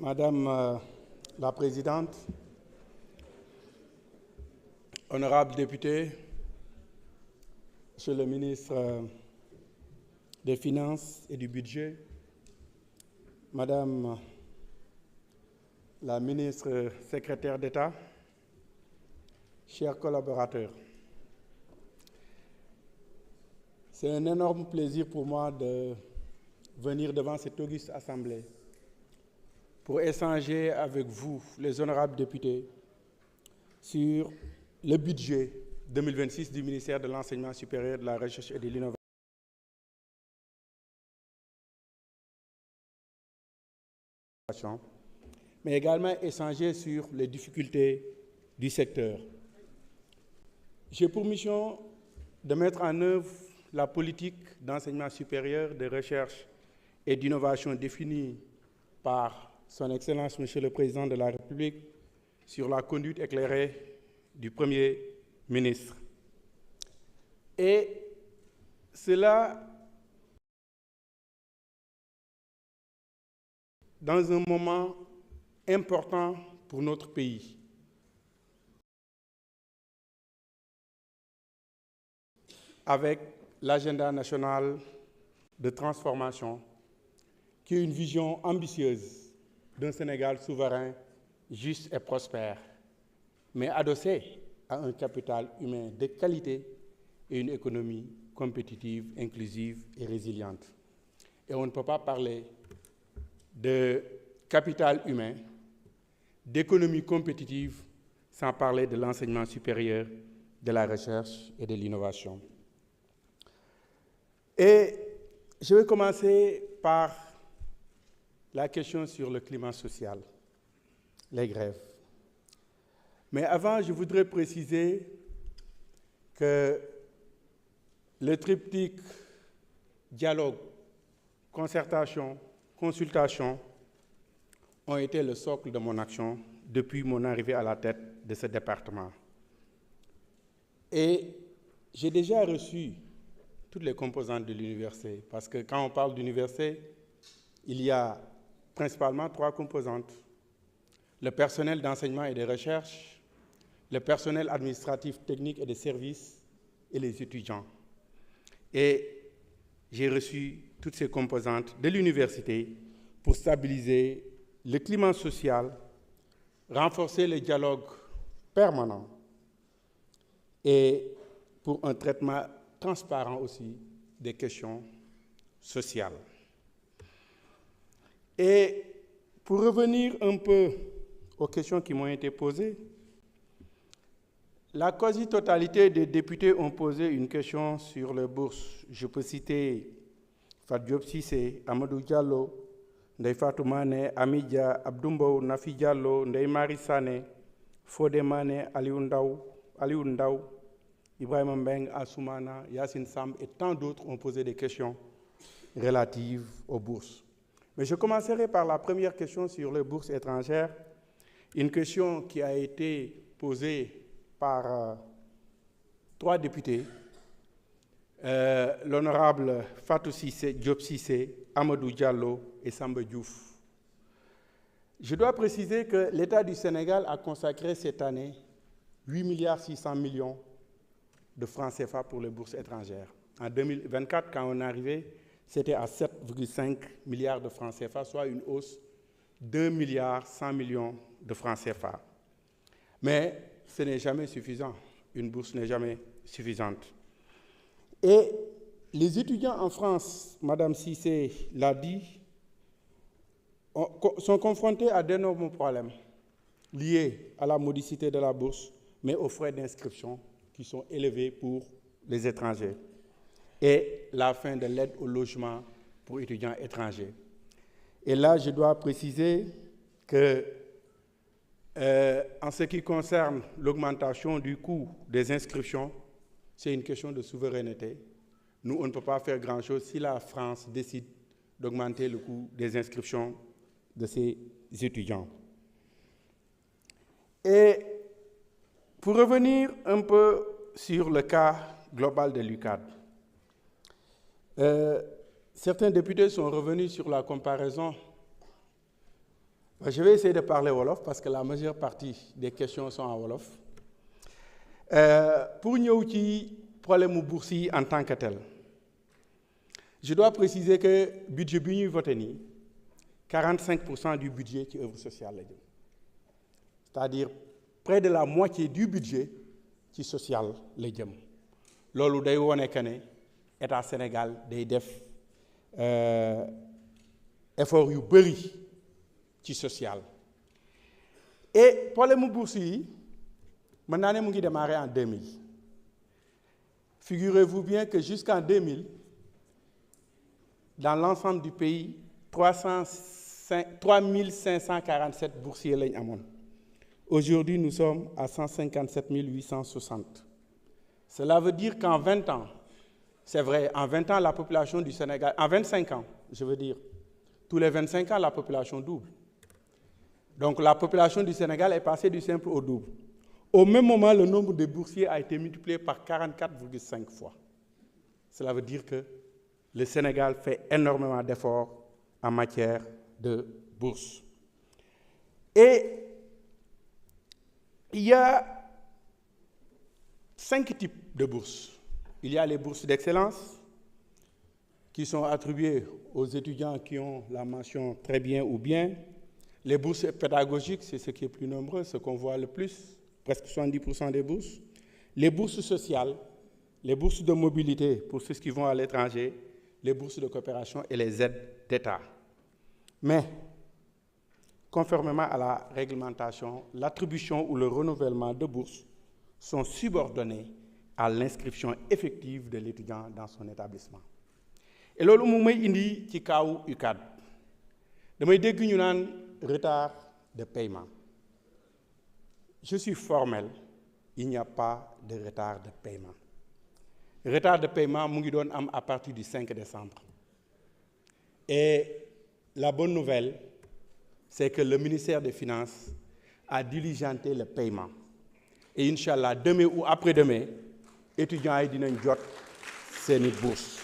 Madame la Présidente, honorables députés, Monsieur le ministre des Finances et du Budget, Madame la ministre secrétaire d'État, chers collaborateurs, c'est un énorme plaisir pour moi de venir devant cette auguste assemblée pour échanger avec vous, les honorables députés, sur le budget 2026 du ministère de l'Enseignement supérieur, de la Recherche et de l'Innovation, mais également échanger sur les difficultés du secteur. J'ai pour mission de mettre en œuvre la politique d'enseignement supérieur, de recherche et d'innovation définie par Son Excellence, Monsieur le Président de la République, sur la conduite éclairée du Premier ministre. Et cela dans un moment important pour notre pays. Avec l'agenda national de transformation, qui est une vision ambitieuse d'un Sénégal souverain, juste et prospère, mais adossé à un capital humain de qualité et une économie compétitive, inclusive et résiliente. Et on ne peut pas parler de capital humain, d'économie compétitive, sans parler de l'enseignement supérieur, de la recherche et de l'innovation. Et je vais commencer par la question sur le climat social, les grèves. Mais avant, je voudrais préciser que le triptyque dialogue, concertation, consultation ont été le socle de mon action depuis mon arrivée à la tête de ce département. Et j'ai déjà reçu toutes les composantes de l'université, parce que quand on parle d'université, il y a principalement 3 composantes: le personnel d'enseignement et de recherche, le personnel administratif, technique et de services, et les étudiants. Et j'ai reçu toutes ces composantes de l'université pour stabiliser le climat social, renforcer le dialogue permanent et pour un traitement transparent aussi des questions sociales. Et pour revenir un peu aux questions qui m'ont été posées, la quasi-totalité des députés ont posé une question sur les bourses. Je peux citer Fatou Diop Cissé, Amadou Diallo, Ndeye Fatou Mané, Amidia, Abdoumbo, Nafi Diallo, Ndeye Marie Sané, Fodé Mané, Aliou Ndaw, Ibrahima Mbeng, Assoumana, Yassine Samb et tant d'autres ont posé des questions relatives aux bourses. Mais je commencerai par la première question sur les bourses étrangères, une question qui a été posée par 3 députés, l'honorable Fatou Diop Cissé, Amadou Diallo et Samba Diouf. Je dois préciser que l'État du Sénégal a consacré cette année 8,6 milliards de francs CFA pour les bourses étrangères. En 2024, quand on est arrivé, c'était à 7,5 milliards de francs CFA, soit une hausse de 1,1 milliard de francs CFA. Mais ce n'est jamais suffisant. Une bourse n'est jamais suffisante. Et les étudiants en France, Madame Cissé l'a dit, sont confrontés à d'énormes problèmes liés à la modicité de la bourse, mais aux frais d'inscription qui sont élevés pour les étrangers, et la fin de l'aide au logement pour étudiants étrangers. Et là, je dois préciser que, en ce qui concerne l'augmentation du coût des inscriptions, c'est une question de souveraineté. Nous, on ne peut pas faire grand-chose si la France décide d'augmenter le coût des inscriptions de ses étudiants. Et pour revenir un peu sur le cas global de l'UCAD, certains députés sont revenus sur la comparaison Je vais essayer de parler wolof parce que la majeure partie des questions sont en wolof. Pour ñëw ci problème mu bourse yi en tant que tel je dois préciser que budget bi ñuy voté nii 45% du budget ci œuvre sociale la jëm c'est-à-dire près de la moitié du budget ci social la jëm loolu day wone que ne état Sénégal day def effort yu bëri ci social et problème mu bourse yi mën naa ne mu ngi démarré en 2000 figurez-vous bien que jusqu'en 2000 dans l'ensemble du pays 3547 boursiers lañ amoon aujourd'hui nous sommes à 157 860 cela veut dire qu'en 20 ans c'est vrai en 20 ans la population du Sénégal en 25 ans je veux dire tous les 25 ans la population double donc la population du Sénégal est passée du simple au double. Au même moment, le nombre de boursiers a été multiplié par 44,5 fois. Cela veut dire que le Sénégal fait énormément d'efforts en matière de bourse. Et il y a 5 types de bourses. Il y a les bourses d'excellence qui sont attribuées aux étudiants qui ont la mention très bien ou bien. Les bourses pédagogiques, c'est ce qui est plus nombreux, ce qu'on voit le plus, presque 70% des bourses. Les bourses sociales, les bourses de mobilité pour ceux qui vont à l'étranger, les bourses de coopération et les aides d'État. Mais, conformément à la réglementation, l'attribution ou le renouvellement de bourses sont subordonnés à l'inscription effective de l'étudiant dans son établissement. Et loolu mu may indi ci kaawu UCAD damay dégg ñu naan retard de paiement. Je suis formel, il n'y a pas de retard de paiement. Retard de paiement mu ngi doon am à partir du 5 décembre. Et la bonne nouvelle, c'est que le ministère des Finances a diligenté le paiement. Et Inch'Allah, demain ou après-demain, étudiants yi dinañ jot seeni bourse.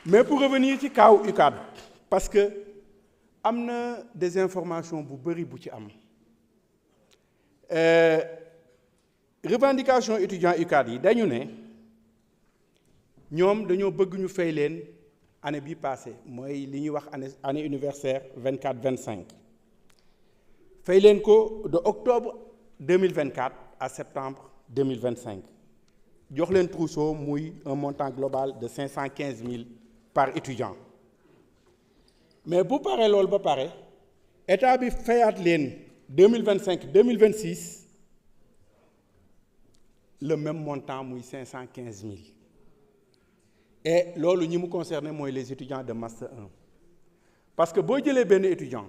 Mais pour revenir ci kaaw UCAD, parce que am na des informations bu bëri bu ci am. Revendication étudiants UCAD yi dañu ne ñoom dañoo bëgg ñu fay leen année bi passée mooy li ñuy wax année universitaire 24-25 fay leen ko de octobre 2024 à septembre 2025 jox leen trousseau muy un montant global de 515 000 par étudiant mais bu paree loolu ba pare état bi fayaat leen 2025-2026 le même montant muy 515 000 et loolu ñi mu concerné mooy les étudiants de master 1 parce que boo jëlee benn étudiant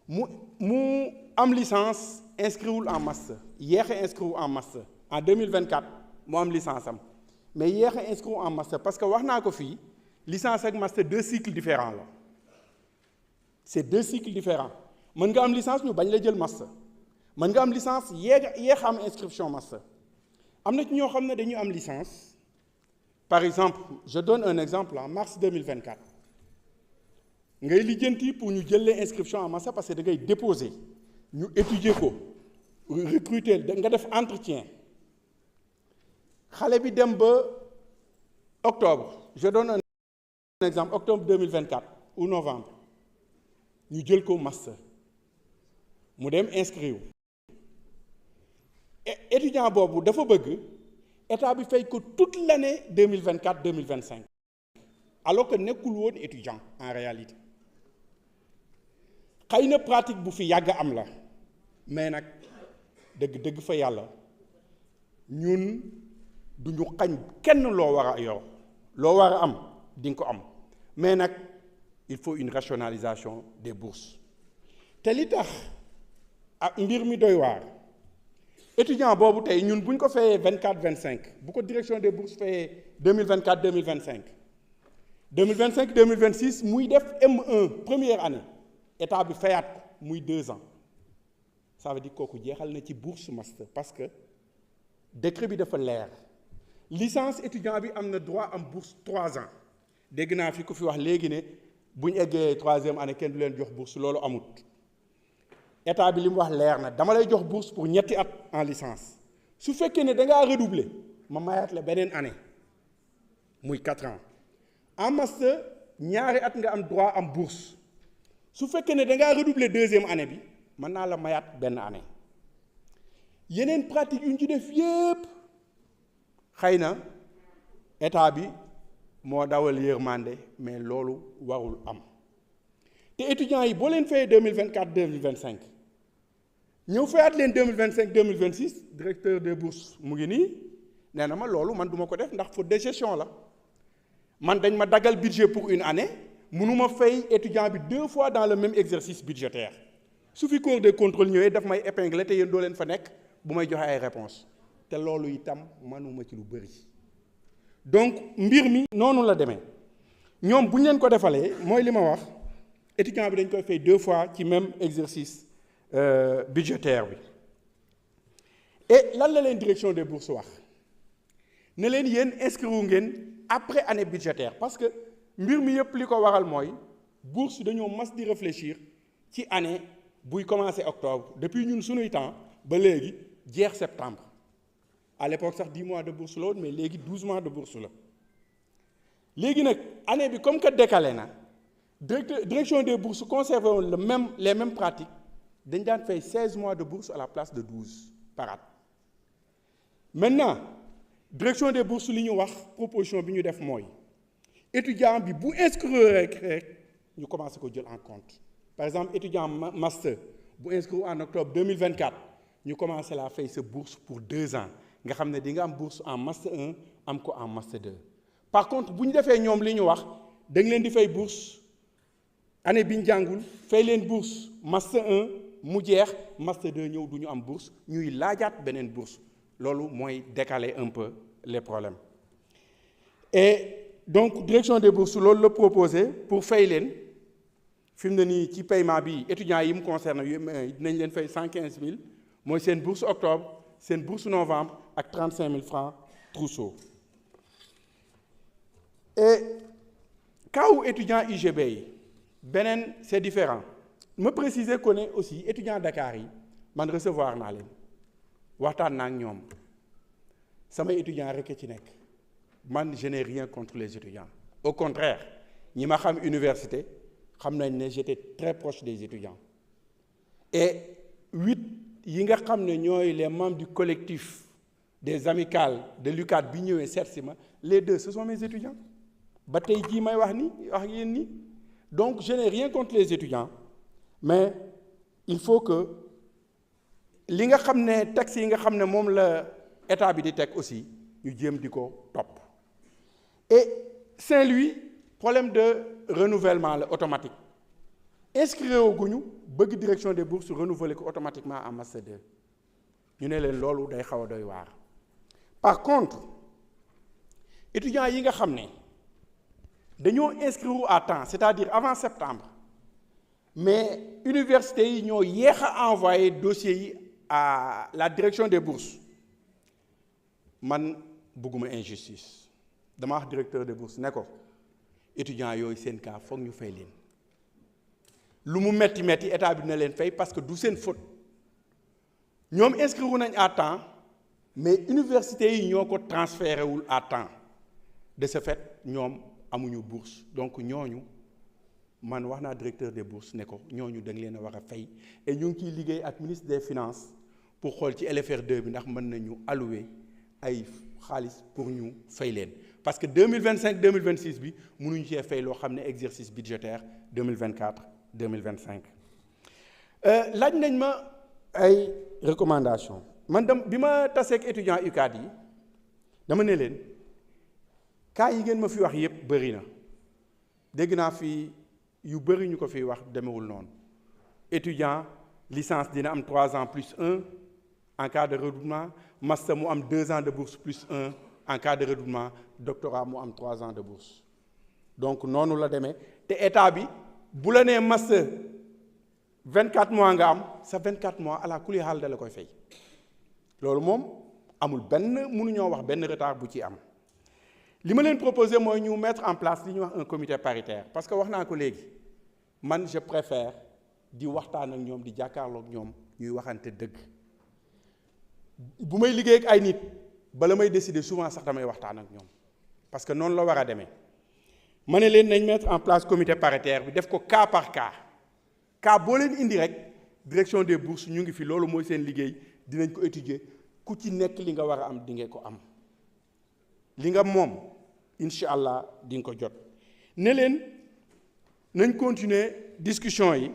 mu am licence inscriwul en master yéex a inscrire en master en 2024 mu am licence am mais yéex a inscrire en master parce que wax naa ko fii licence ak master 2 cycles différents la c'est 2 cycles différents mën nga am licence ñu bañ la jël master mën nga am licence yéex am inscription master am na ci ñoo xam ne dañuy am licence par exemple je donne un exemple en mars 2024 ngay lijjanti pour ñu jël les inscriptions en master parce que da ngay déposer ñu étudier ko recruter nga def entretien xale bi dem ba octobre je donne un exemple octobre 2024 ou novembre ñu jël ko master mu dem inscrire étudiant boobu dafa bëgg état bi fay ko toute l'année 2024-2025 alors que nekkul woon étudiant en réalité xëy na pratique bu fi yàgg am la mais nag dëgg fa yàlla ñun duñu xañ kenn loo war a yor loo war a am di nga ko am mais nag il faut une rationalisation des bourses te li tax ak mbir mi doy waar étudiant boobu tey ñun bu ñu ko fayee 24-25 bu ko direction des bourses fayee 2024-2025 2025-2026 muy def M1 première année état bi fayaat ko muy 2 ans ça veut dire kooku jeexal na ci bourse master parce que décret bi dafa leer licence étudiant bi am na droit am bourse 3 ans dégg naa fi ku fi wax léegi ne bu ñu eggee 3e année kenn du leen jox bourse loolu amut état bi li mu wax leer na dama lay jox bourse pour ñetti at en licence su fekkee ne da ngaa redoubler ma mayaat la beneen année muy 4 ans en master ñaari at nga am droit am bourse su fekkee ne da ngaa redoubler deuxième année bi mën naa la mayaat benn année yeneen pratique yu ñu ci def yépp xëy na état bi moo dawal yërmande mais loolu warul am te étudiants yi boo leen fayee 2024 2025 ñëw fayaat leen 2025 2026 directeur des bourses mu ngi nii nee na ma loolu man duma ko def ndax faute de gestion la man dañ ma daggal budget pour une année mënuma fay étudiant bi 2 fois dans le même exercice budgétaire su fi corps de contrôle ñëwee daf may épingler te yéen doo leen fa nekk bu may joxe ay réponses te loolu itam mënuma ci lu bëri donc mbir mi noonu la demee ñoom bu ñu leen ko defalee mooy li ma wax étudiant bi dañ koy fay 2 fois ci même exercice budgétaire bi et lan la leen direction des bourses wax ne leen yéen inscrire ngeen après année budgétaire parce que mbir mi yëpp li ko waral mooy bourse dañoo mas di réfléchir ci année buy commencer octobre depuis ñun sunuy temps ba léegi jeex septembre à l'époque sax 10 mois de bourse la woon mais léegi 12 mois de bourse la léegi nag année bi comme que décalé na direction des bourses conservé woon les mêmes pratiques dañ daan fay 16 mois de bourse à la place de 12 par at maintenant direction des bourses li ñu wax proposition bi ñu def mooy étudiant bi bu inscrire rek ñu commencé ko jël en compte par exemple étudiant master bu inscrire en octobre 2024 ñu commencé la fay sa bourse pour 2 ans nga xam ne di nga am bourse en master 1 am ko en master 2 par contre bu ñu defee ñoom li ñu wax da nga leen di fay bourse année bi ñu jàngul fay leen bourse master 1 mu jeex master 2 ñëw du ñu am bourse ñuy laajaat beneen bourse loolu mooy décaler un peu les problèmes et donc direction des bourses loolu la proposé pour fay leen fi mu ne nii ci paiement bi étudiants yi mu concerne dinañ leen fay 115 000 mooy seen bourse octobre seen bourse novembre ak 35 000 francs trousseau et cas wu étudiant UGB yi beneen c'est différent ma préciser que ne aussi étudiant Dakar yi man recevoir naa leen waxtaan naa ak ñoom samay étudiants rek ci nekk man je n'ai rien contre les étudiants au contraire ñi ma xam université xam nañ ne j'étais très proche des étudiants et 8 yi nga xam ne ñooy les membres du collectif des amicales de l'UCAD bi ñëwee seet si ma les 2 ce sont mes étudiants ba tey jii may wax yéen ni donc je n'ai rien contre les étudiants mais il faut que li nga xam ne texte yi nga xam ne moom la état bi di teg aussi ñu jéem di ko topp et Saint-Louis problème de renouvellement la automatique inscrire guñu bëgg direction des bourses renouveler ko automatiquement en master 2 ñu ne leen loolu day xaw a doy waar par contre étudiants yi nga xam ne dañoo inscrire à temps c'est-à-dire avant septembre mais université yi ñoo yéex a envoyé dossier yi à la direction des bourses man bëgguma injustice dama wax directeur des bourses ne ko étudiants yooyu seen cas foog ñu fay leen lu mu metti état bi dina leen fay parce que du seen faute ñoom inscrire nañ à temps mais université yi ñoo ko transféré wul à temps de ce fait ñoom amuñu bourse donc ñooñu man wax naa directeur des bourses ne ko ñooñu da nga leen a war a fay et ñu ngi ciy liggéey ak ministre des finances pour xool ci LFR2 bi ndax mën nañu allouer ay xaalis pour ñu fay leen parce que 2025 2026 bi mënuñu cee fay loo xam ne exercice budgétaire 2024 2025 laaj nañ ma ay recommandations man bi ma taseeg étudiants UCAD yi dama ne leen cas yi ngeen ma fi wax yépp bëri na dégg naa fi yu bëri ñu ko fi wax demewul noonu étudiant licence dina am 3 ans plus 1 en cas de redoublement master mu am 2 ans de bourse plus 1 en cas de redoublement doctorat mu am 3 ans de bourse donc noonu la demee te état bi bu la nee master 24 mois nga am sa 24 mois à la kulli xaal da la koy fay loolu moom amul mënuñoo wax benn retard bu ci am li ma leen proposé mooy ñu mettre en place li ñuy wax un comité paritaire parce que wax naa ko léegi man je préfère di waxtaan ak ñoom di jàkkaarloog ñoom ñuy waxante dëgg. bu may liggéey ak ay nit bala may décider souvent sax damay waxtaan ak ñoom parce que noonu la war a demee ma ne leen nañ mettre en place comité paritaire bi def ko cas par cas boo leen indi rek direction des bourses ñu ngi fi loolu mooy seen liggéey dinañ ko étudier ku ci nekk li nga war a am di nga ko am li nga moom incha allah di nga ko jot ne leen nañ continuer discussion yi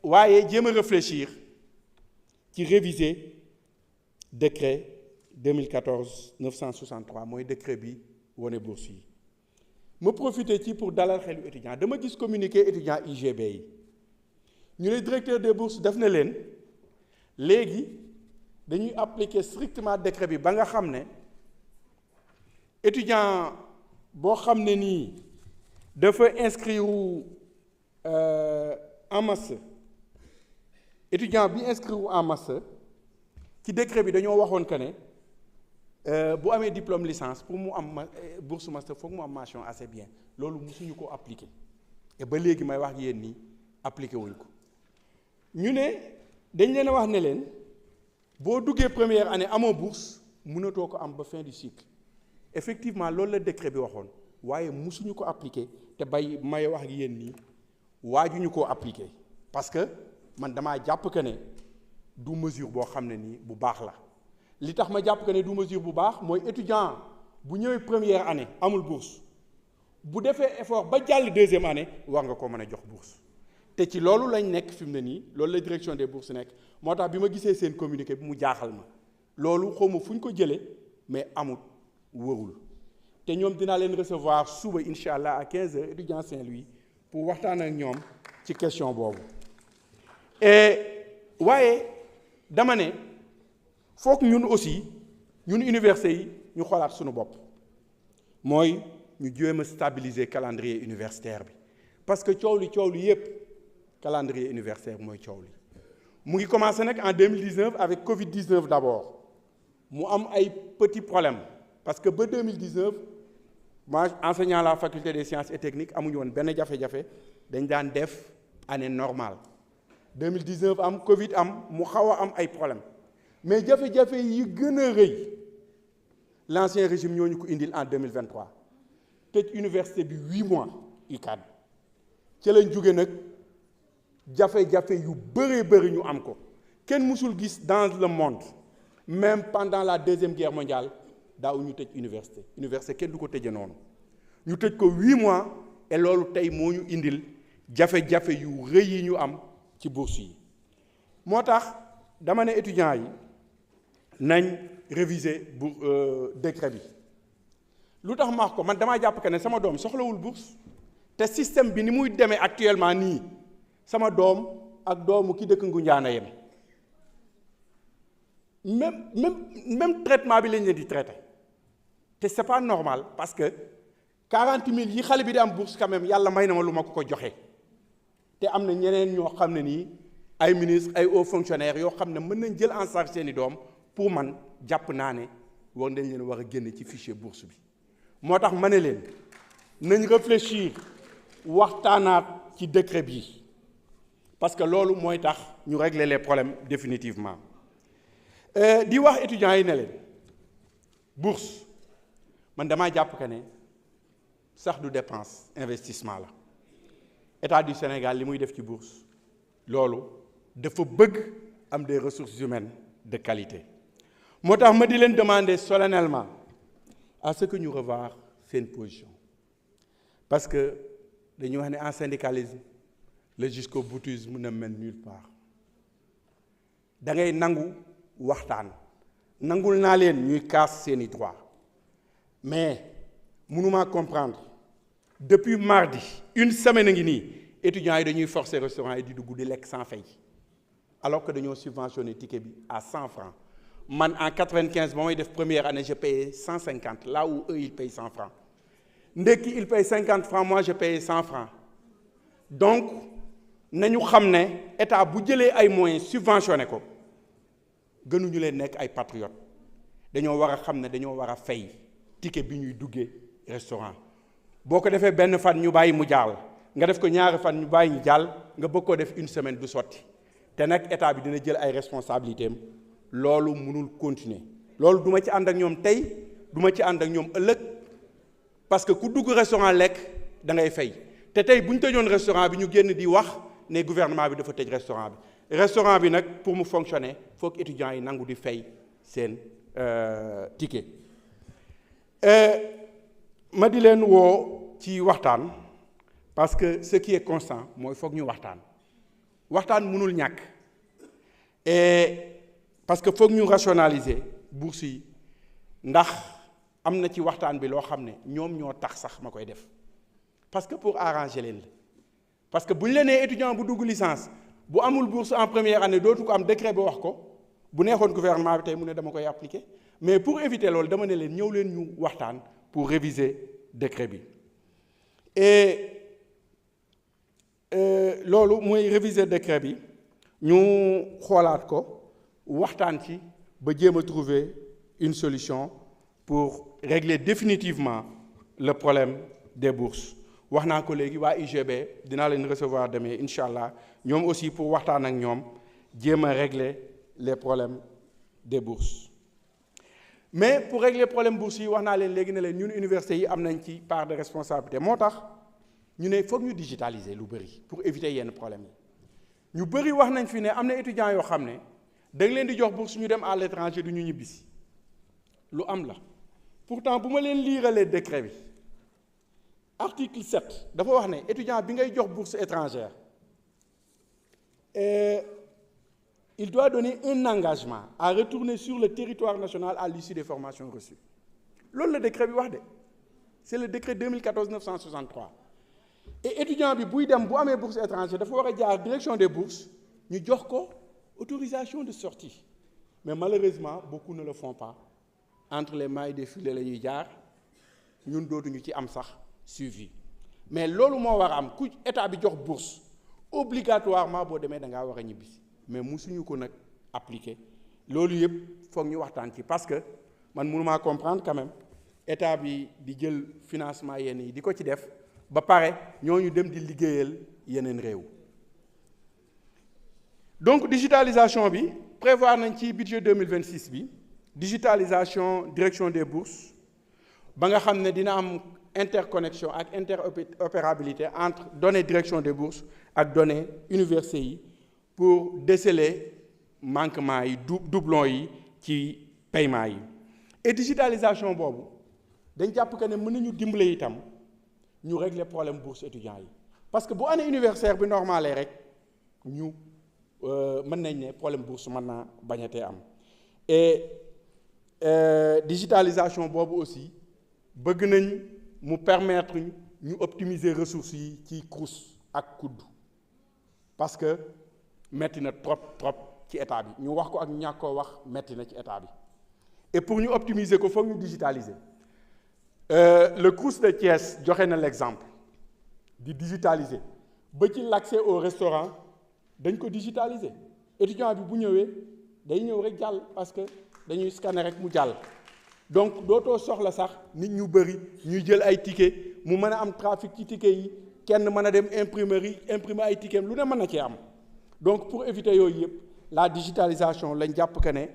waaye jéem a réfléchir ci réviser décret 2014-963 mooy décret bi wane bourse yi ma profité ci pour dalal xelu étudiant dama gis communiqué étudiant UGB yi ñu ne directeur des bourses def na leen léegi dañuy appliquer strictement décret bi ba nga xam ne étudiant boo xam ne nii dafa inscrire en master étudiant bi inscrire en master ci décret bi dañoo waxoon que ne bu amee diplôme licence pour mu am bourse master foog mu am mention assez bien loolu musuñu ko appliquer et ba léegi may wax yéen nii appliqué wuñ ko ñu ne dañ leen a wax ne leen boo duggee première année amoo bourse mënatoo ko am ba fin du cycle effectivement loolu la décret bi waxoon waaye musuñu ko appliquer te may wax yéen nii waajuñu koo appliquer parce que man damaa jàpp que ne du mesure boo xam ne nii bu baax la li tax ma jàpp que ne du mesure bu baax mooy étudiant bu ñëwee première année amul bourse bu defee effort ba jàll deuxième année war nga ko mën a jox bourse te ci loolu lañ nekk fi mu ne nii loolu la direction des bourses nekk moo tax bi ma gisee seen communiqué bi mu jaaxal ma loolu xawma fu ñu ko jëlee mais amut wërul te ñoom dinaa leen recevoir suba incha allah à 15h étudiant Saint-Louis pour waxtaan ak ñoom ci question boobu waaye dama ne foog ñun aussi ñun université yi ñu xoolaat suñu bopp mooy ñu jéem a stabiliser calendrier universitaire bi parce que coow li yépp calendrier universitaire mooy coow li mu ngi commencé nag en 2019 avec Covid-19 d'abord mu am ay petits problèmes parce que ba 2019 moi enseignant à la faculté des sciences et techniques amuñu woon benn jafe-jafe dañ daan def année normale 2019 am Covid am mu xaw a am ay problèmes mais jafe-jafe yi gën a rëy l'ancien régime ñoo ñu ko indil en 2023 tëj université bi 8 mois UCAD ci lañ jóge nag jafe-jafe yu bëree bëri ñu am ko kenn mësul gis dans le monde même pendant la deuxième guerre mondiale daaw ñu tëj université kenn du ko tëjee noonu ñu tëj ko 8 mois et loolu tey moo ñu indil jafe-jafe yu rëy yi ñu am ci bourse yi moo tax dama ne étudiants yi nañ réviser bu décret bi lu tax ma wax ko man damaa jàpp que ne sama doom soxlawul bourse te système bi ni muy demee actuellement nii sama doom ak doomu ki dëkk Ngoundiane yem même traitement bi lañ leen di traité te c'est pas normal parce que 40 000 yi xale bi di am bourse quand même yàlla may na ma lu ma ko joxe te am na ñeneen ñoo xam ne nii ay ministres ay hauts fonctionnaires yoo xam ne mën nañ jël en charge seeni doom pour man jàpp naa ne war nañ leen war a génne ci fichier bourse bi moo tax ma ne leen nañ réfléchir waxtaanaat ci décret bi parce que loolu mooy tax ñu régler les problèmes définitivement di wax étudiants yi ne leen bourse man damaa jàpp que ne sax du dépense investissement la État du Sénégal li muy def ci bourse loolu dafa bëgg am des ressources humaines de qualité moo tax ma di leen demander solennellement à ce que ñu revoir seen position parce que dañuy wax ne en syndicalisme le jusqu'au boutisme ne mène nulle part da ngay nangu waxtaan nangul naa leen ñuy kaas seeni droit mais mënuma comprendre depuis mardi une semaine a ngi nii étudiants yi dañuy forcer restaurant yi di dugg di lekk sans fay alors que dañoo subventionné ticket bi à 100 francs man en 95 ba may def première année je payais 150 là où eux ils payent 100 francs ndekki ils payent 50 francs moi je payais 100 francs donc nañu xam ne état bu jëlee ay moyens subventionné ko gënuñu leen nekk ay patriotes dañoo war a xam ne dañoo war a fay ticket bi ñuy duggee restaurant boo ko defee benn fan ñu bàyyi mu jàll nga def ko ñaari fan ñu bàyyi ñu jàll nga bëgg ko def une semaine du sotti te nag état bi dina jël ay responsabilités am loolu mënul continuer loolu duma ci ànd ak ñoom tey duma ci ànd ak ñoom ëllëg parce que ku dugg restaurant lekk da ngay fay te tey bu ñu tëjoon restaurant bi ñu génn di wax ne gouvernement bi dafa tëj restaurant bi nag pour mu fonctionner foog étudiants yi nangu di fay seen ticket ma di leen woo ci waxtaan parce que ce qui est constant mooy foog ñu waxtaan mënul ñàkk et parce que foog ñu rationaliser bourse yi ndax am na ci waxtaan bi loo xam ne ñoom ñoo tax sax ma koy def parce que pour arranger leen la parce que bu ñu la nee étudiant bu dugg licence bu amul bourse en première année dootu ko am décret bi wax ko bu neexoon gouvernement bi tey mu ne dama koy appliquer mais pour éviter loolu dama ne leen ñëw leen ñu waxtaan pour réviser décret bi et loolu mooy réviser décret bi ñu xoolaat ko waxtaan ci ba jéem a trouver une solution pour régler définitivement le problème des bourses wax naa ko léegi waa UGB dinaa leen recevoir demain incha allah ñoom aussi pour waxtaan ak ñoom jéem a régler les problèmes des bourses mais pour régler problème bourse yi wax naa leen léegi ne leen ñun université yi am nañ ci part de responsabilité moo tax ñu ne foog ñu digitaliser lu bëri pour éviter yenn problème yi ñu bëri wax nañ fi ne am na étudiants yoo xam ne da nga leen di jox bourse ñu dem à l'étranger du ñu ñibbisi lu am la pourtant bu ma leen liiralee décret bi article 7 dafa wax ne étudiant bi ngay jox bourse étrangère il doit donner un engagement à retourner sur le territoire national à l'issue des formations reçues loolu la décret bi wax de c'est le décret 2014-963 et étudiant bi buy dem bu amee bourse étrangère dafa war a jaar direction des bourses ñu jox ko autorisation de sortie mais malheureusement beaucoup ne le font pas entre les mailles des filets la ñuy jaar ñun dootuñu ci am sax suivi mais loolu moo war a am ku état bi jox bourse obligatoirement boo demee da ngaa war a ñibbisi mais musuñu ko nag appliquer loolu yëpp foog ñu waxtaan ci parce que man mënumaa comprendre quand même état bi di jël financement yenn yi di ko ci def ba pare ñooñu dem di liggéeyal yeneen réew donc digitalisation bi prévoir nañ ci budget 2026 bi digitalisation direction des bourses ba nga xam ne dina am interconnexion ak interopérabilité entre données direction des bourses ak données université yi pour déceler manquement yi doublons yi ci paiement yi et digitalisation boobu dañ jàpp que ne mën nañu dimbale itam ñu régler problème bourse étudiants yi parce que bu année universitaire bi normalé rek ñu mën nañ ne problème bourse mën naa bañatee am et digitalisation boobu aussi bëgg nañ mu permettre ñu optimiser ressources yi ci CROUS ak COUD parce que metti na trop ci état bi ñu wax ko ak ñàkk koo wax metti na ci état bi et pour ñu optimiser ko foog ñu digitaliser le CROUS de Thiès joxe na l'exemple di digitaliser ba ci l'accès au restaurant dañ ko digitaliser étudiant bi bu ñëwee day ñëw rek jàll parce que dañuy scanner rek mu jàll donc dootoo soxla sax nit ñu bëri ñuy jël ay ticket mu mën a am trafic ci ticket yi kenn mën a dem imprimer ay ticket lu ne mën na cee am donc pour éviter yooyu yëpp la digitalisation lañ jàpp que ne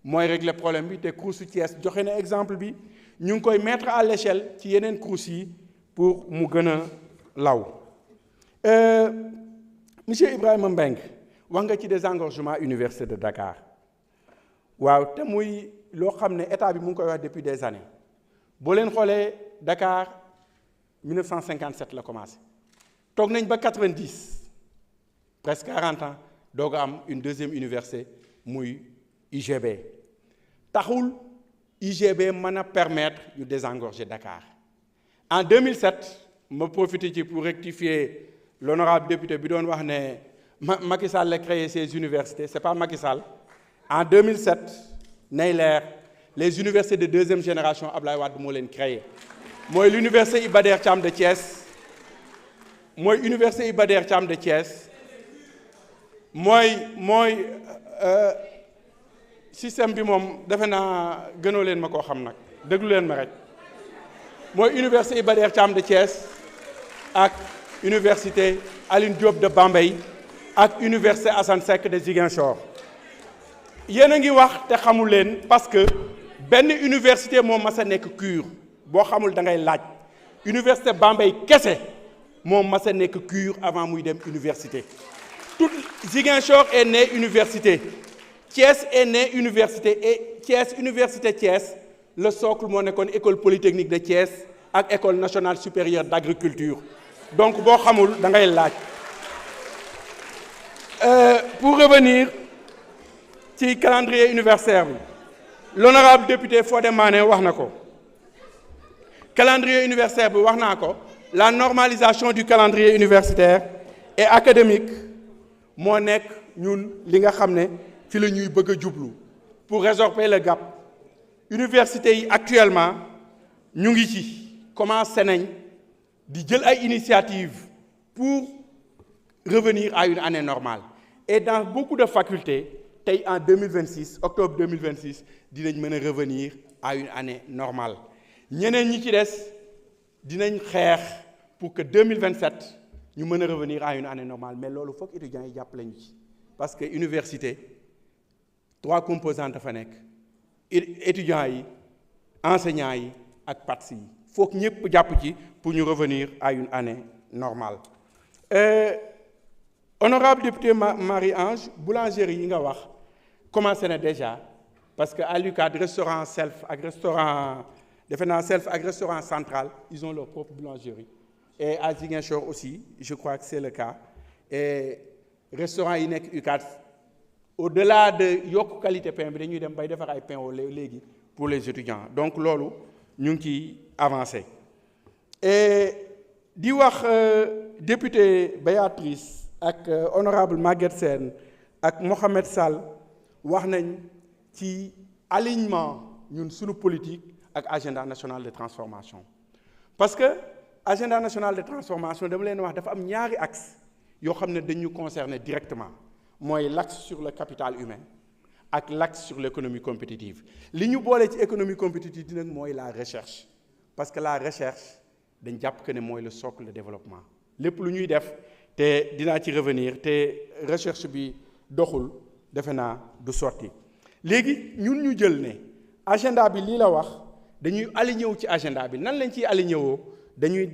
mooy régler problème bi te CROUS Thiès joxe na exemple bi ñu ngi koy mettre à l'échelle ci yeneen CROUS yi pour mu gën a law monsieur Ibrahima Mbengue wax nga ci désengorgement université de Dakar waaw te muy loo xam ne état bi mu ngi koy wax depuis des années boo leen xoolee Dakar 1957 la commencé toog nañ ba 90 presque 40 ans doog a am une deuxième université muy UGB taxul UGB mën a permettre ñu désengorger Dakar en 2007 ma profité ci pour rectifier l'honorable député bi doon wax ne Macky Sall la créé ces universités c'est pas Macky Sall en 2007 nay leer les universités de deuxième génération Ablaye Wade moo leen créé mooy l'université Iba Der Thiam de Thiès mooy université Iba Der Thiam de Thiès mooy système bi moom defe naa gënoo leen ma koo xam nag déglu leen ma rek mooy université Iba Der Thiam de Thiès ak université Alioune Diop de Bambey ak université Assane Seck de Ziguinchor yéen a ngi wax te xamul leen parce que benn université moo mas a nekk CUR boo xamul da ngay laaj université Bambey kese moo mas a nekk CUR avant muy dem université tout Ziguinchor est né université Thiès est né université et Thiès université Thiès le socle moo nekkoon école polytechnique de Thiès ak école nationale supérieure d'agriculture donc boo xamul da ngay laaj pour revenir ci calendrier universitaire bi l'honorable député Fodé Mané wax na ko calendrier universitaire bi wax naa ko la normalisation du calendrier universitaire et académique moo nekk ñun li nga xam ne ci la ñuy bëgg a jublu pour résorber le gap université yi actuellement ñu ngi ci commencé nañ di jël ay initiatives pour revenir à une année normale et dans beaucoup de facultés tey en 2026 octobre 2026 dinañ mën a revenir à une année normale ñeneen ñi ci des dinañ xeex pour que 2027 ñu mën a revenir à une année normale mais loolu foog étudiants yi jàppale ñu ci parce que université 3 composantes dafa nekk étudiants yi enseignants yi ak PATS yi foog ñëpp jàpp ci pour ñu revenir à une année normale. Honorable député Marie-Ange boulangerie yi nga wax commencé na déjà parce que à l'UCAD restaurant self ak restaurant defe naa self ak restaurant central ils ont leur propre boulangerie et à Ziguinchor aussi je crois que c'est le cas et restaurant yi nekk UCAD au-delà de yokk qualité pain bi dañuy dem bay defar ay pain au lait léegi pour les étudiants donc loolu ñu ngi ciy avancé et di wax député Béatrice ak honorable Maguette Sène ak Mohamed Sall wax nañ ci alignement ñun suñu politique ak agenda national de transformation parce que agenda national de transformation dama leen wax dafa am ñaari axe yoo xam ne dañu concerner directement mooy l'axe sur le capital humain ak l'axe sur l'économie compétitive li ñu boole ci économie compétitive di nag mooy la recherche parce que la recherche dañ jàpp que ne mooy le socle de développement lépp lu ñuy def te dinaa ci revenir te recherche bi doxul defe naa du sotti léegi ñun ñu jël ne agenda bi lii la wax dañuy aligné wu ci agenda bi nan lañ ciy aligné woo dañuy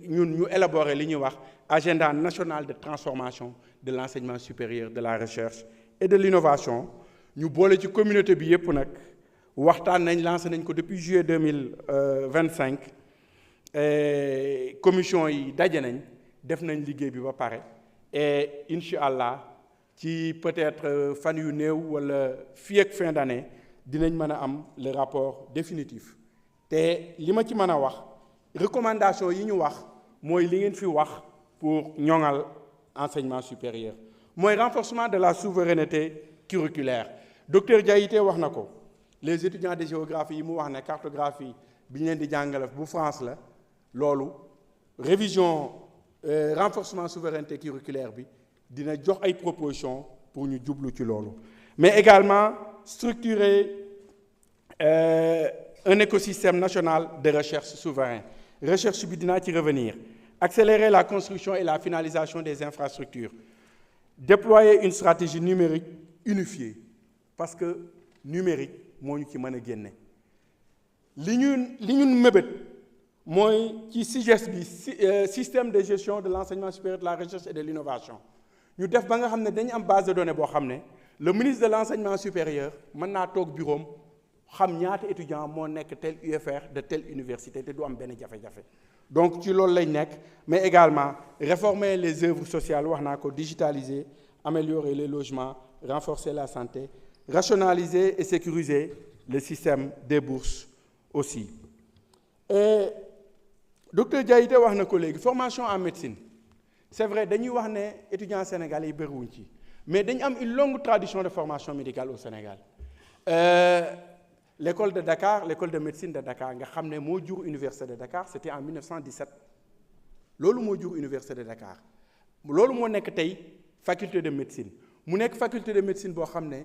ñun ñu élaborer li ñuy wax agenda national de transformation de l'enseignement supérieur de la recherche et de l'innovation ñu boole ci communauté bi yépp nag waxtaan nañ lancé nañ ko depuis juillet 2025 commission yi daje nañ def nañ liggéey bi ba pare et incha allah ci peut-être fan yu néew wala fii ak fin d'année dinañ mën a am le rapport définitif te li ma ci mën a wax recommandation yi ñu wax mooy li ngeen fi wax pour ñoŋal enseignement supérieur mooy renforcement de la souveraineté curriculaire docteur Diaité wax na ko les étudiants de géographie yi mu wax ne cartographie bi ñu leen di jàngale bu France la loolu révision renforcement souveraineté curriculaire bi dina jox ay propositions pour ñu jublu ci loolu mais également structurer un écosystème national de recherche souverain recherche bi dinaa ci revenir accélérer la construction et la finalisation des infrastructures déployer une stratégie numérique unifiée parce que numérique moo ñu ci mën a génne li ñun mébét mooy ci SIGES bi système de gestion de l'enseignement supérieur de la recherche et de l'innovation ñu def ba nga xam ne dañu am base de données boo xam ne le ministre de l'enseignement supérieur mën naa toog bureau am xam ñaata étudiant moo nekk tel UFR de telle université te du am benn jafe-jafe donc ci loolu lañ nekk mais également réformer les œuvres sociales wax naa ko digitaliser améliorer les logements renforcer la santé rationaliser et sécuriser le système des bourses aussi et docteur Diaité wax na ko léegi formation en médecine c'est vrai dañuy wax ne étudiants sénégalais yi bëriwuñ ci mais dañu am une longue tradition de formation médicale au Sénégal l'école de Dakar l'école de médecine de Dakar nga xam ne moo jur université de Dakar c'était en 1917 loolu moo jur université de Dakar loolu moo nekk tey faculté de médecine mu nekk faculté de médecine boo xam ne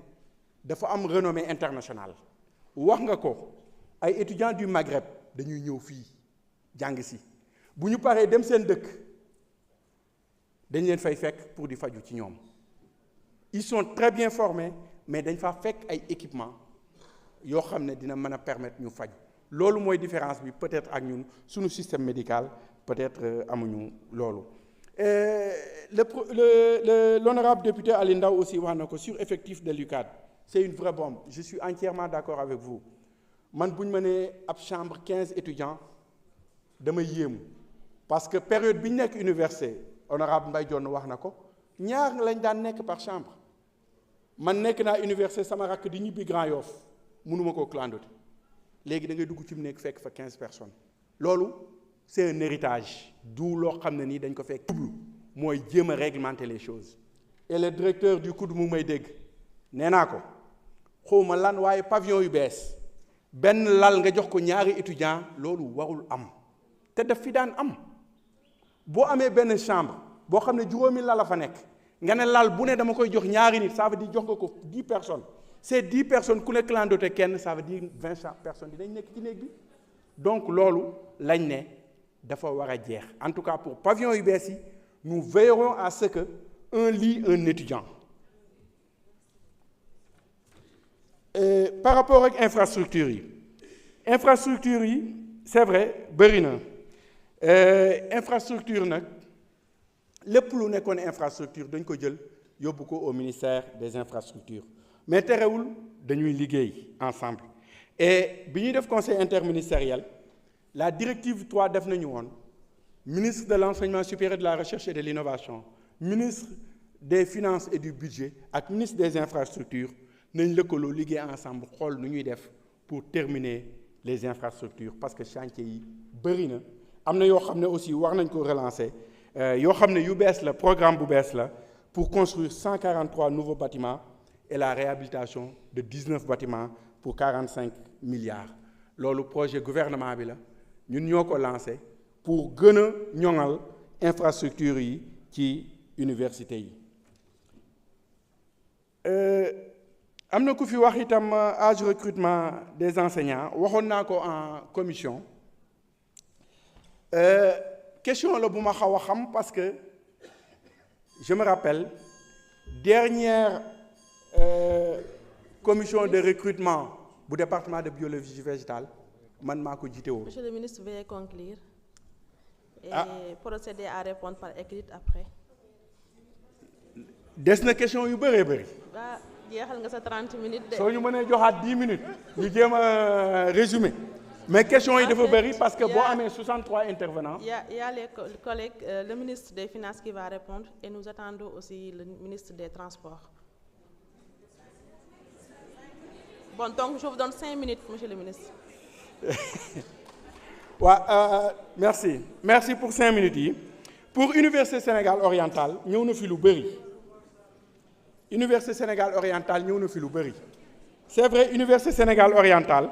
dafa am renommée internationale wax nga ko ay étudiants du Maghreb dañuy ñëw fii jàng si bu ñu paree dem seen dëkk dañ leen fay fekk pour di faju ci ñoom. Ils sont très bien formés mais dañ fa fekk ay équipements yoo xam ne dina mën a permettre ñu faju. loolu mooy différence bi peut-être ak ñun suñu système médical peut-être amuñu loolu. L'honorable député Ali Ndaw aussi wax na ko sur effectif de l'UCAD c'est une vraie bombe. Je suis entièrement d'accord avec vous. man bu ñu mënee ab chambre 15 étudiants damay yéemu parce que période bi ñu nekk université honorable Mbaye Dione wax na ko ñaar lañ daan nekk par chambre. man nekk naa université sama rakk di ñibbi Grand Yoff mënuma koo clandoter léegi da ngay dugg ci mu nekk fekk fa 15 personnes. loolu c'est un héritage du loo xam ne nii dañ ko fekk jublu mooy jéem a réglementer les choses. et le directeur du COUD mu may dégg nee naa ko xawma lan waaye pavillon yu bees benn lal nga jox ko ñaari étudiant loolu warul am te daf fi daan am. boo amee benn chambre boo xam ne juróomi lal a fa nekk nga ne lal bu ne dama koy jox ñaari nit ça veut dire jox nga ko 10 personnes ces 10 personnes ku ne clandoté kenn ça veut dire 20 personnes dinañ nekk ci néeg bi. donc loolu lañ ne dafa war a jeex en tout cas pour pavillon yu bees yi nous veillerons à ce que un lit un étudiant. Par rapport ak infrastructure yi c'est vrai bëri na infrastructure nag lépp lu nekkoon infrastructure dañ ko jël yóbbu ko au ministère des infrastructures mais terewul dañuy liggéey ensemble. et bi ñuy def conseil interministériel la directive 3 def nañu woon ministre de l'enseignement supérieur de la recherche et de l'innovation ministre des finances et du budget ak ministre des infrastructures nañ lëkkaloo liggéey ensemble xool nu ñuy def pour terminer les infrastructures parce que chantier yi bëri na. am na yoo xam ne aussi war nañ ko relancer yoo xam ne yu bees la programme bu bees la pour construire 143 nouveaux bâtiments et la réhabilitation de 19 bâtiments pour 45 milliards. loolu projet gouvernement bi la ñun ñoo ko lancé pour gën a ñoŋal infrastructure yi ci université yi. am na ku fi wax itam âge recrutement des enseignants waxoon naa ko en commission. Question la bu ma xaw a xam parce que je me rappelle dernière commission de recrutement bu département de biologie végétale man maa ko jiite woon. Monsieur le ministre, veuillez conclure et procéder à répondre par écrit après. des na question yu bëree bëri. jeexal nga sa 30 minutes de. soo ñu mënee joxaat 10 minutes ñu jéem a résumé. mais question yi dafa bëri parce que boo amee 63 intervenants. Il y a les collègues, le ministre des Finances qui va répondre et nous attendons aussi le ministre des Transports. Bon, donc je vous donne 5 minutes, monsieur le ministre. Merci pour 5 minutes yi. Pour Université Sénégal Oriental ñëw na fi lu bëri. Université Sénégal Oriental ñëw na fi lu bëri. C'est vrai, Université Sénégal Oriental.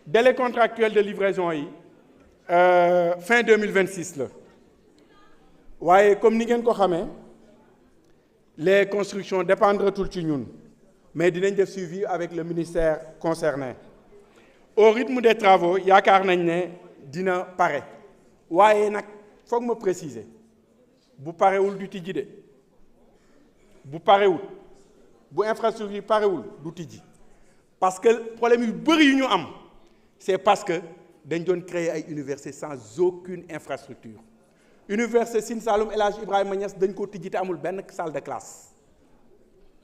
Délai contractuel de livraison yi fin 2026 la waaye comme ni ngeen ko xamee les constructions dépendretul ci ñun mais dinañ def suivi avec le ministère concerné. Au rythme des travaux yaakaar nañ ne dina pare waaye nag foog ma préciser bu parewul du tijji de bu parewul bu infrastructure yi parewul du tijji parce que problème yu bëri yu ñu am. C'est parce que dañ doon créer ay université sans aucune infrastructure. Université Sine Saloum El Hadj Ibrahima Niass dañ ko tijji te amul benn salle de classe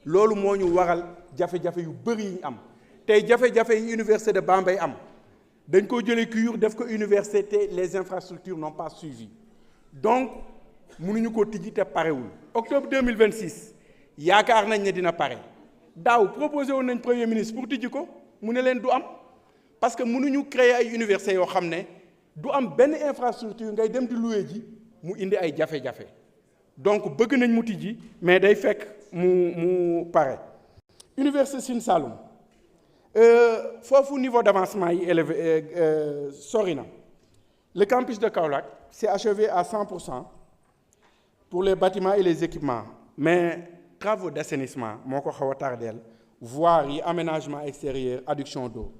loolu moo ñu waral jafe-jafe yu bëri yi ñu am tey jafe-jafe yi université de Bambey am dañ ko jëlee CUR def ko université te les infrastructures n'ont pas suivi donc mënuñu ko tijji te parewul. Octobre 2026 yaakaar nañ ne dina pare daaw proposé woon nañ premier ministre pour tijji ko mu ne leen du am. Parce que mënuñu créer ay universités yoo xam ne du am benn infrastructure ngay dem di louer ji mu indi ay jafe-jafe donc bëgg nañ mu tijji mais day fekk mu pare. Université Sine Saloum foofu niveau d'avancement yi élevé sori na le campus de Kaolack c'est achevé à 100% pour les bâtiments et les équipements mais travaux d'assainissement moo ko xaw a tardeel voirie yi aménagement extérieur adduction d'eau.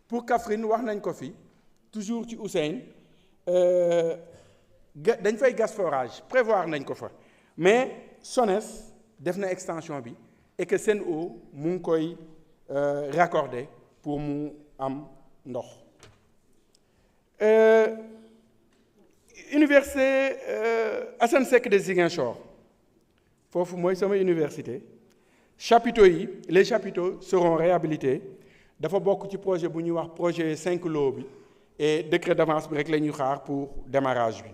Pour Kaffrine wax nañ ko fi toujours ci Ousseyne dañ fay gas forage prévoir nañ ko fa mais SONES def na extension bi et que Sen'Eau mu ngi koy raccorder pour mu am ndox. Université Assane Seck de Ziguinchor foofu mooy sama université chapiteaux yi les chapiteaux seront réhabilités dafa bokk ci projet bu ñuy wax projet 5 lots bi et décret d'avance bi rek la ñuy xaar pour démarrage bi.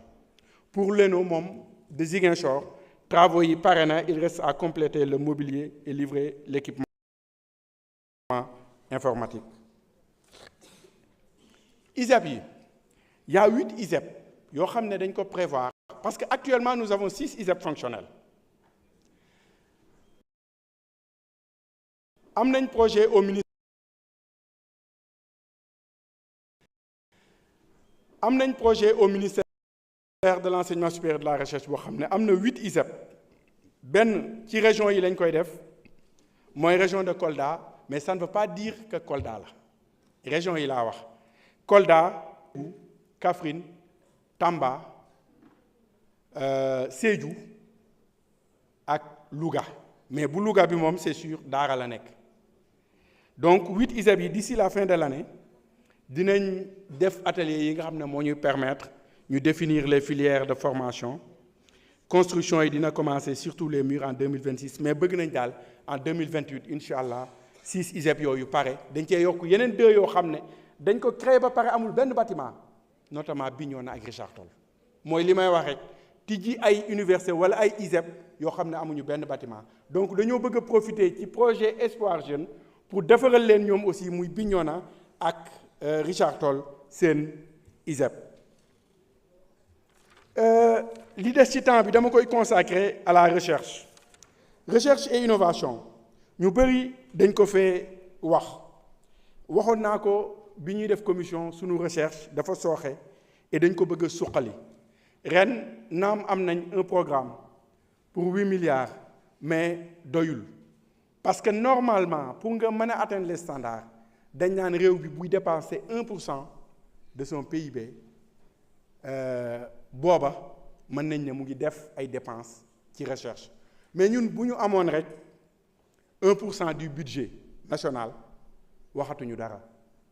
Pour l'ENO moom de Ziguinchor travaux yi pare na, il reste à compléter le mobilier et livrer l'équipement informatique. ISEP yi il y a 8 ISEP yoo xam ne dañ ko prévoir parce que actuellement nous avons 6 ISEP fonctionnels. am nañ projet au ministère de l'enseignement supérieur de la recherche boo xam ne am na 8 ISEP benn ci région yi lañ koy def mooy région de Kolda, mais ça ne veut pas dire que Kolda la région yi laa wax Kolda, Kaffrine, Tamba, Sédhiou ak Louga, mais bu Louga bi moom c'est sûr Daara la nekk. Donc 8 ISEP yi d'ici la fin de l'année dinañ def atelier yi nga xam ne moo ñuy permettre ñu définir les filières de formation. Construction yi dina commencer surtout les murs en 2026, mais bëgg nañ daal en 2028 incha allah 6 ISEP yooyu pare dañ cee yokk yeneen 2 yoo xam ne dañ ko créer ba pare amul benn bâtiment, notamment Bignona ak Richard Toll. mooy li may wax rek tijji ay université wala ay ISEP yoo xam ne amuñu benn bâtiment. Donc dañoo bëgg a profiter ci projet Espoir Jeune pour defaral leen ñoom aussi muy Bignona ak Richard Toll seen ISEP. Li des ci temps bi dama koy consacrer à la recherche et innovation ñu bëri dañ ko fee waxoon naa ko bi ñuy def commission sunu recherche dafa sooxe et dañ ko bëgg a suqali ren naam am nañ un programme pour 8 milliards mais doyul parce que normalement pour nga mën a atteindre les standards dañ naan réew bi buy dépenser 1% de son PIB booba mën nañ ne mu ngi def ay dépenses ci recherche mais ñun bu ñu amoon rek 1% du budget national waxatuñu dara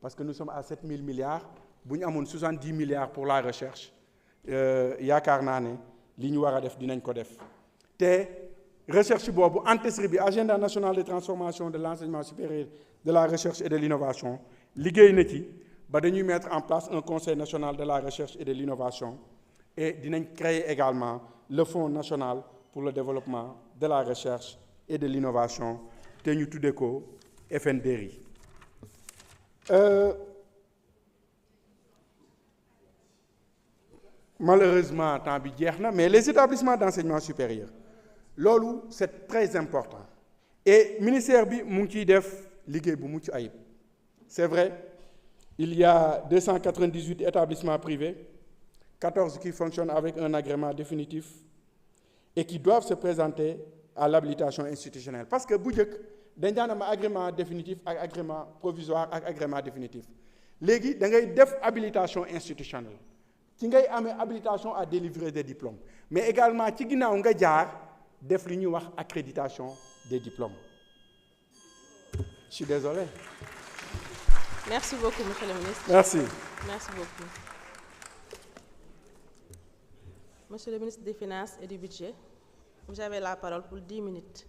parce que nous sommes à 7 000 milliards bu ñu amoon 70 milliards pour la recherche yaakaar naa ne li ñu war a def dinañ ko def te recherche boobu ANTESRI bi agenda national de transformation de l'enseignement supérieur de la recherche et de l'innovation liggéey na ci ba dañuy mettre en place un conseil national de la recherche et de l'innovation et dinañ créer également le fonds national pour le développement de la recherche et de l'innovation te ñu tudde ko FNDRI. Malheureusement temps bi jeex na mais les établissements d'enseignement supérieur loolu c'est très important et ministère bi mu ngi ciy def liggéey bu mucc ayib. C'est vrai, il y a 298 établissements privés, 14 qui fonctionnent avec un agrément définitif et qui doivent se présenter à l'habilitation institutionnelle. Parce que bu njëkk dañ daan am agrément définitif ak agrément provisoire ak agrément définitif léegi da ngay def habilitation institutionnelle ci ngay amee habilitation à délivrer des diplômes mais également ci ginnaaw nga jaar def li ñuy wax accréditation des diplômes. Je suis désolé. Merci beaucoup, monsieur le ministre. Merci. Merci beaucoup. Monsieur le ministre des Finances et du Budget, vous avez la parole pour 10 minutes.